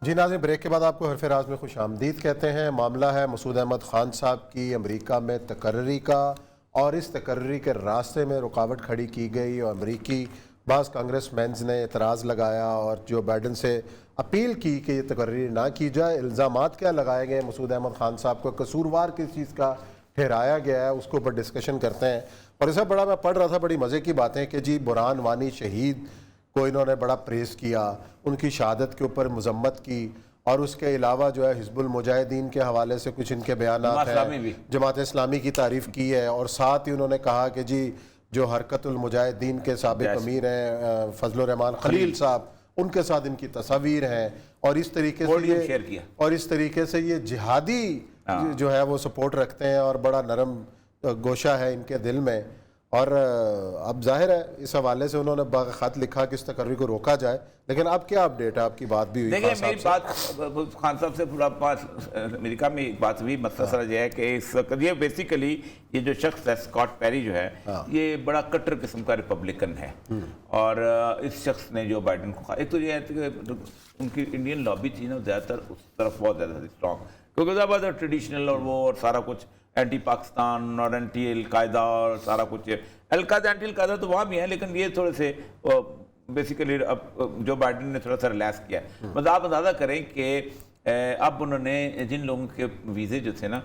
جی ناظرین، بریک کے بعد آپ کو حرف راز میں خوش آمدید کہتے ہیں۔ معاملہ ہے مسعود احمد خان صاحب کی امریکہ میں تقرری کا، اور اس تقرری کے راستے میں رکاوٹ کھڑی کی گئی اور امریکی بعض کانگریس مینز نے اعتراض لگایا اور جو بائیڈن سے اپیل کی کہ یہ تقرری نہ کی جائے۔ الزامات کیا لگائے گئے مسعود احمد خان صاحب کو، قصوروار کس چیز کا ٹھہرایا گیا ہے، اس کے اوپر ڈسکشن کرتے ہیں۔ اور اس سے بڑا میں پڑھ رہا تھا، بڑی مزے کی باتیں کہ جی برہان وانی شہید کو انہوں نے بڑا پریز کیا، ان کی شہادت کے اوپر مذمت کی، اور اس کے علاوہ جو ہے حزب المجاہدین کے حوالے سے کچھ ان کے بیانات ہیں، جماعت اسلامی کی تعریف کی ہے، اور ساتھ ہی انہوں نے کہا کہ جی جو حرکت المجاہدین کے سابق امیر ہیں فضل الرحمان خلیل صاحب، ان کے ساتھ ان کی تصاویر ہیں، اور اس طریقے سے یہ جہادی جو ہے وہ سپورٹ رکھتے ہیں اور بڑا نرم گوشہ ہے ان کے دل میں۔ اور اب ظاہر ہے اس حوالے سے انہوں نے خط لکھا کہ اس تقرری کو روکا جائے، لیکن اب کیا اپڈیٹ ہے؟ آپ کی بات بھی ہوئی دیکھیں، میری بات خان صاحب سے پورا امریکہ میں ایک بات ہوئی، مسئلہ یہ ہے کہ اس وقت یہ بیسیکلی یہ جو شخص ہے اسکاٹ پیری جو ہے یہ بڑا کٹر قسم کا ریپبلکن ہے، اور اس شخص نے جو بائیڈن کو ایک تو یہ ہے کہ ان کی انڈین لابی تھی نا زیادہ تر اس طرف بہت زیادہ اسٹرانگ، کیونکہ زیادہ ٹریڈیشنل اور وہ اور سارا کچھ اینٹی پاکستان اور اینٹی القاعدہ اور سارا کچھ القاعدہ اینٹی القاعدہ تو وہاں بھی ہیں، لیکن یہ تھوڑے سے بیسیکلی اب جو بائیڈن نے تھوڑا سا ریلیکس کیا ہے۔ بس آپ اندازہ کریں کہ اب انہوں نے جن لوگوں کے ویزے جو تھے نا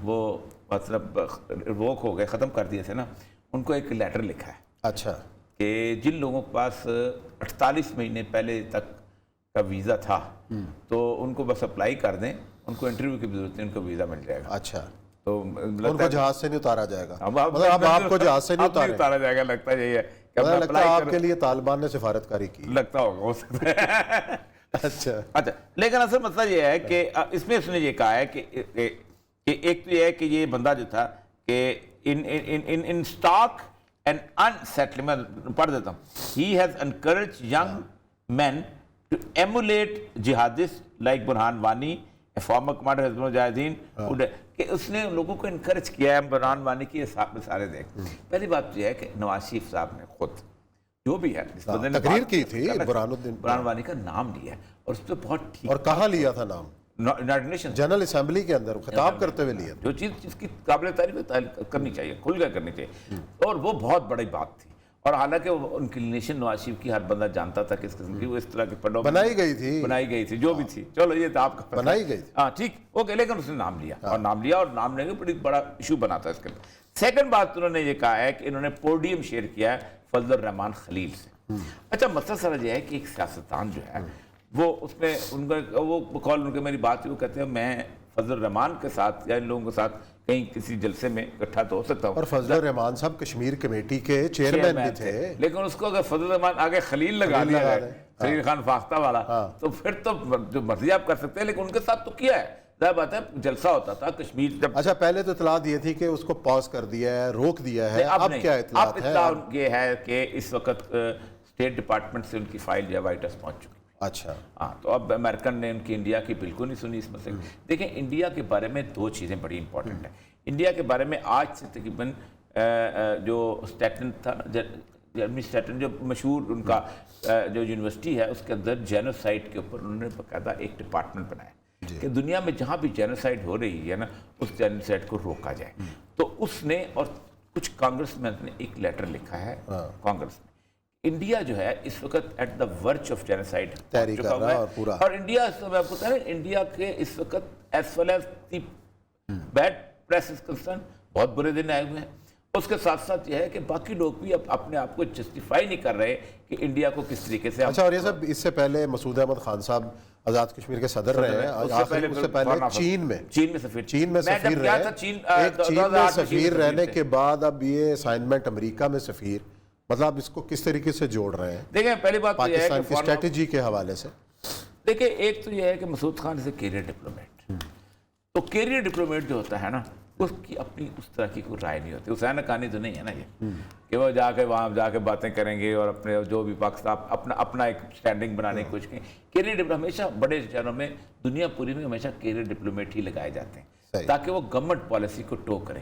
وہ مطلب ریووک ہو گئے، ختم کر دیے تھے نا، ان کو ایک لیٹر لکھا ہے اچھا کہ جن لوگوں کے پاس 48 مہینے پہلے تک کا ویزا تھا تو ان کو بس اپلائی کر دیں، ان کو انٹرویو کی ضرورت نہیں، ان کو ویزا مل جائے گا۔ اچھا، تو ان کو جہاز سے نہیں اتارا جائے گا؟ مطلب اب آپ کو جہاز سے نہیں اتارا جائے گا، لگتا یہی ہے کہ لگتا ہے آپ کے لیے طالبان نے سفارتکاری کی، لگتا ہوگا، ہو سکتا ہے۔ اچھا، لیکن اصل مسئلہ یہ ہے کہ اس میں اس نے یہ کہا ہے کہ ایک تو یہ ہے کہ یہ بندہ جو تھا کہ ان اسٹاک اینڈ انسیٹلمنٹ، پڑھ دیتا ہوں، he has encouraged young men to emulate jihadists like Burhan Wani, farmer commander Hizbul Mujahideen, کہ اس نے لوگوں کو انکرج کیا ہے برہان وانی کی سارے دیکھ۔ پہلی بات یہ ہے کہ نواز شریف صاحب نے خود جو بھی ہے تقریر کی تھی، برہان وانی کا نام لیا ہے، اور اس پہ بہت ٹھیک، اور کہاں لیا تھا نام؟ یونائیٹڈ نیشن جنرل اسمبلی کے اندر خطاب کرتے ہوئے لیا، جو چیز جس کی قابل تعریف کرنی چاہیے، کھل کر کرنی چاہیے، اور وہ بہت بڑی بات تھی۔ اور حالانکہ انکلینیشن نواز شریف کی ہر بندہ جانتا تھا کس قسم کی، وہ اس طرح کے پڑھو بنائی گئی تھی جو بھی تھی، چلو یہ تو آپ کا بنائی گئی تھی، ہاں ٹھیک اوکے، لیکن اس نے نام لیا، اور نام لیا، اور نام لینے بڑی بڑا ایشو بنا تھا اس کے لیے۔ سیکنڈ بات انہوں نے یہ کہا ہے کہ انہوں نے پوڈیم شیئر کیا ہے فضل الرحمان خلیل سے۔ اچھا، مسئلہ سر یہ ہے کہ ایک سیاستدان جو ہے وہ اس میں ان کا وہ کال، ان کے میری بات وہ کہتے ہیں میں فضل الرحمان کے ساتھ یا ان لوگوں کے ساتھ کہیں کسی جلسے میں اکٹھا تو ہو سکتا ہوں، اور فضل الرحمان صاحب کشمیر کمیٹی کے چیئرمین بھی تھے، لیکن اس کو اگر فضل الرحمان آگے خلیل لگا دیا ہے، خلیل خان فاختہ والا، تو پھر تو جو مرضی آپ کر سکتے ہیں، لیکن ان کے ساتھ تو کیا ہے، ظاہر بات ہے جلسہ ہوتا تھا کشمیر جب۔ اچھا، پہلے تو اطلاع یہ تھی کہ اس کو پاز کر دیا ہے، روک دیا ہے، اب کیا اطلاع ہے؟ اب اطلاع یہ ہے کہ اس وقت اسٹیٹ ڈپارٹمنٹ سے ان کی فائل جو ہے وائٹ ہاؤس پہنچ چکی ہے۔ اچھا، ہاں، تو اب امریکن نے ان کی انڈیا کی بالکل نہیں سنی اس مسئلے میں۔ دیکھیں، انڈیا کے بارے میں دو چیزیں بڑی امپورٹنٹ ہیں۔ انڈیا کے بارے میں آج سے تقریباً جو اسٹیٹن تھا، جرمی اسٹیٹن، جو مشہور ان کا جو یونیورسٹی ہے، اس کے اندر جینوسائڈ کے اوپر انہوں نے باقاعدہ ایک ڈپارٹمنٹ بنایا کہ دنیا میں جہاں بھی جینوسائڈ ہو رہی ہے نا، اس جینوسائڈ کو روکا جائے۔ تو اس نے اور کچھ کانگریس مین نے ایک لیٹر لکھا ہے کانگریس میں، انڈیا جو ہے اس وقت at the verge of genocide چکا ہوا ہے، اور انڈیا میں آپ کو بتا رہے ہیں انڈیا کے اس وقت as well as the bad press is concern بہت برے دن آئے ہوئے ہیں۔ اس کے ساتھ ساتھ یہ ہے کہ باقی لوگ بھی اپنے آپ کو جسٹیفائی نہیں کر رہے کہ انڈیا کو کس طریقے سے۔ اچھا، اور یہ سب اس سے پہلے مسعود احمد خان صاحب آزاد کشمیر کے صدر رہے ہیں، اس سے پہلے چین میں سفیر رہنے کے بعد اب یہ اسائنمنٹ امریکہ میں سفیر، مطلب اس کو کس طریقے سے جوڑ رہے ہیں دیکھیں، پہلی بات یہ ہے پاکستان کی اسٹریٹجی کے حوالے سے؟ دیکھیں، ایک تو یہ ہے کہ مسعود خان سے کیریئر ڈپلومیٹ، تو کیریئر ڈپلومیٹ جو ہوتا ہے نا، اس کی اپنی اس طرح کی کوئی رائے نہیں ہوتی۔ حسین حقانی تو نہیں ہے نا یہ کہ وہ جا کے وہاں جا کے باتیں کریں گے اور اپنے جو بھی پاکستان اپنا ایک سٹینڈنگ بنانے کی کوشش کریں۔ کیریئر ڈپلومیٹ ہمیشہ بڑے شہروں میں دنیا پوری میں ہمیشہ کیریئر ڈپلومیٹ ہی لگائے جاتے ہیں تاکہ وہ گورنمنٹ پالیسی کو ٹو کریں۔